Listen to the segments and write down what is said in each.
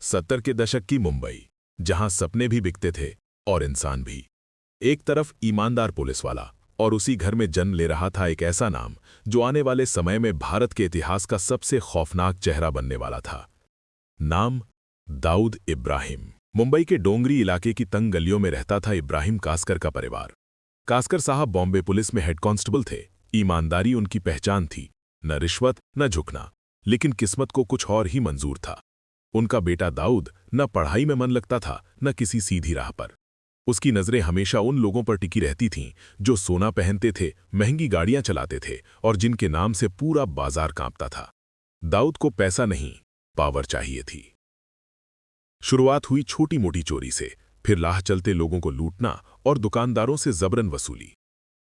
70 के दशक की मुंबई, जहां सपने भी बिकते थे और इंसान भी। एक तरफ ईमानदार पुलिस वाला और उसी घर में जन्म ले रहा था एक ऐसा नाम जो आने वाले समय में भारत के इतिहास का सबसे खौफनाक चेहरा बनने वाला था। नाम दाऊद इब्राहिम। मुंबई के डोंगरी इलाके की तंग गलियों में रहता था इब्राहिम कासकर का परिवार। कासकर साहब बॉम्बे पुलिस में हेड कांस्टेबल थे। ईमानदारी उनकी पहचान थी, न रिश्वत न झुकना। लेकिन किस्मत को कुछ और ही मंजूर था। उनका बेटा दाऊद न पढ़ाई में मन लगता था न किसी सीधी राह पर। उसकी नजरें हमेशा उन लोगों पर टिकी रहती थीं जो सोना पहनते थे, महंगी गाड़ियां चलाते थे और जिनके नाम से पूरा बाजार कांपता था। दाऊद को पैसा नहीं, पावर चाहिए थी। शुरुआत हुई छोटी मोटी चोरी से, फिर राह चलते लोगों को लूटना और दुकानदारों से जबरन वसूली।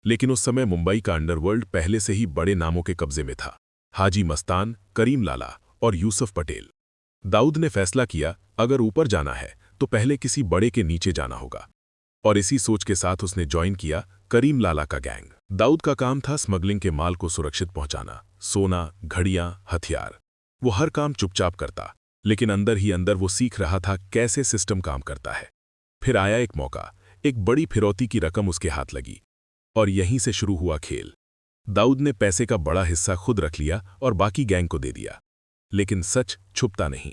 लेकिन उस समय मुंबई का अंडरवर्ल्ड पहले से ही बड़े नामों के कब्जे में था। हाजी मस्तान, करीम लाला और यूसुफ पटेल। दाऊद ने फैसला किया, अगर ऊपर जाना है तो पहले किसी बड़े के नीचे जाना होगा। और इसी सोच के साथ उसने ज्वाइन किया करीम लाला का गैंग। दाऊद का काम था स्मगलिंग के माल को सुरक्षित पहुंचाना, सोना, घड़ियां, हथियार। वो हर काम चुपचाप करता, लेकिन अंदर ही अंदर वो सीख रहा था कैसे सिस्टम काम करता है। फिर आया एक मौका, एक बड़ी फिरौती की रकम उसके हाथ लगी और यहीं से शुरू हुआ खेल। दाऊद ने पैसे का बड़ा हिस्सा खुद रख लिया और बाकी गैंग को दे दिया। लेकिन सच छुपता नहीं।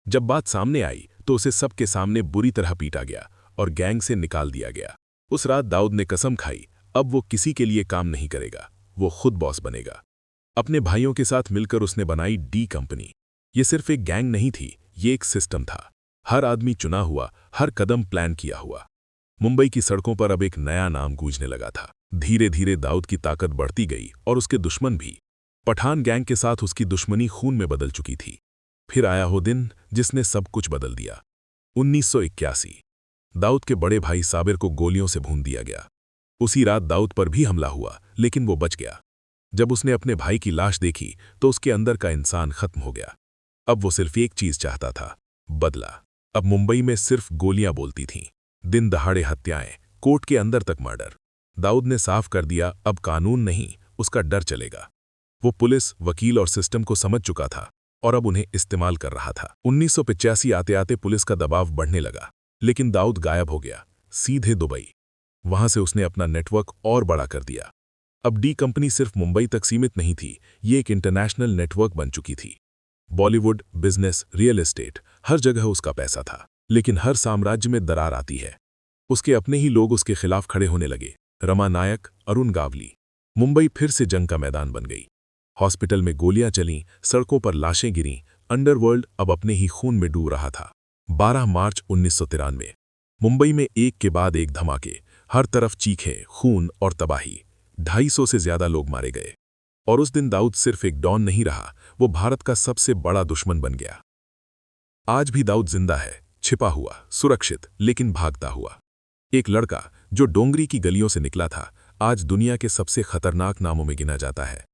जब बात सामने आई तो उसे सबके सामने बुरी तरह पीटा गया और गैंग से निकाल दिया गया। उस रात दाऊद ने कसम खाई, अब वो किसी के लिए काम नहीं करेगा, वो खुद बॉस बनेगा। अपने भाइयों के साथ मिलकर उसने बनाई डी कंपनी। ये सिर्फ एक गैंग नहीं थी, ये एक सिस्टम था। हर आदमी चुना हुआ, हर कदम प्लान किया हुआ। मुंबई की सड़कों पर अब एक नया नाम गूंजने लगा था। धीरे धीरे दाऊद की ताकत बढ़ती गई और उसके दुश्मन भी। पठान गैंग के साथ उसकी दुश्मनी खून में बदल चुकी थी। फिर आया वो दिन जिसने सब कुछ बदल दिया। 1981। दाऊद के बड़े भाई साबिर को गोलियों से भून दिया गया। उसी रात दाऊद पर भी हमला हुआ, लेकिन वो बच गया। जब उसने अपने भाई की लाश देखी तो उसके अंदर का इंसान खत्म हो गया। अब वो सिर्फ एक चीज चाहता था, बदला। अब मुंबई में सिर्फ गोलियां बोलती थीं, दिन दहाड़े हत्याएं, कोर्ट के अंदर तक मर्डर। दाऊद ने साफ कर दिया, अब कानून नहीं, उसका डर चलेगा। वो पुलिस, वकील और सिस्टम को समझ चुका था और अब उन्हें इस्तेमाल कर रहा था। 1985 आते आते पुलिस का दबाव बढ़ने लगा, लेकिन दाऊद गायब हो गया, सीधे दुबई। वहां से उसने अपना नेटवर्क और बड़ा कर दिया। अब डी कंपनी सिर्फ मुंबई तक सीमित नहीं थी, ये एक इंटरनेशनल नेटवर्क बन चुकी थी। बॉलीवुड, बिजनेस, रियल एस्टेट, हर जगह उसका पैसा था। लेकिन हर साम्राज्य में दरार आती है। उसके अपने ही लोग उसके खिलाफ खड़े होने लगे। रमा नायक, अरुण गावली। मुंबई फिर से जंग का मैदान बन गई। हॉस्पिटल में गोलियां चलीं, सड़कों पर लाशें गिरीं। अंडरवर्ल्ड अब अपने ही खून में डूब रहा था। 12 मार्च 1993। मुंबई में एक के बाद एक धमाके, हर तरफ चीखें, खून और तबाही। 250 से ज्यादा लोग मारे गए। और उस दिन दाऊद सिर्फ एक डॉन नहीं रहा, वो भारत का सबसे बड़ा दुश्मन बन गया। आज भी दाऊद जिंदा है, छिपा हुआ, सुरक्षित, लेकिन भागता हुआ। एक लड़का जो डोंगरी की गलियों से निकला था, आज दुनिया के सबसे खतरनाक नामों में गिना जाता है।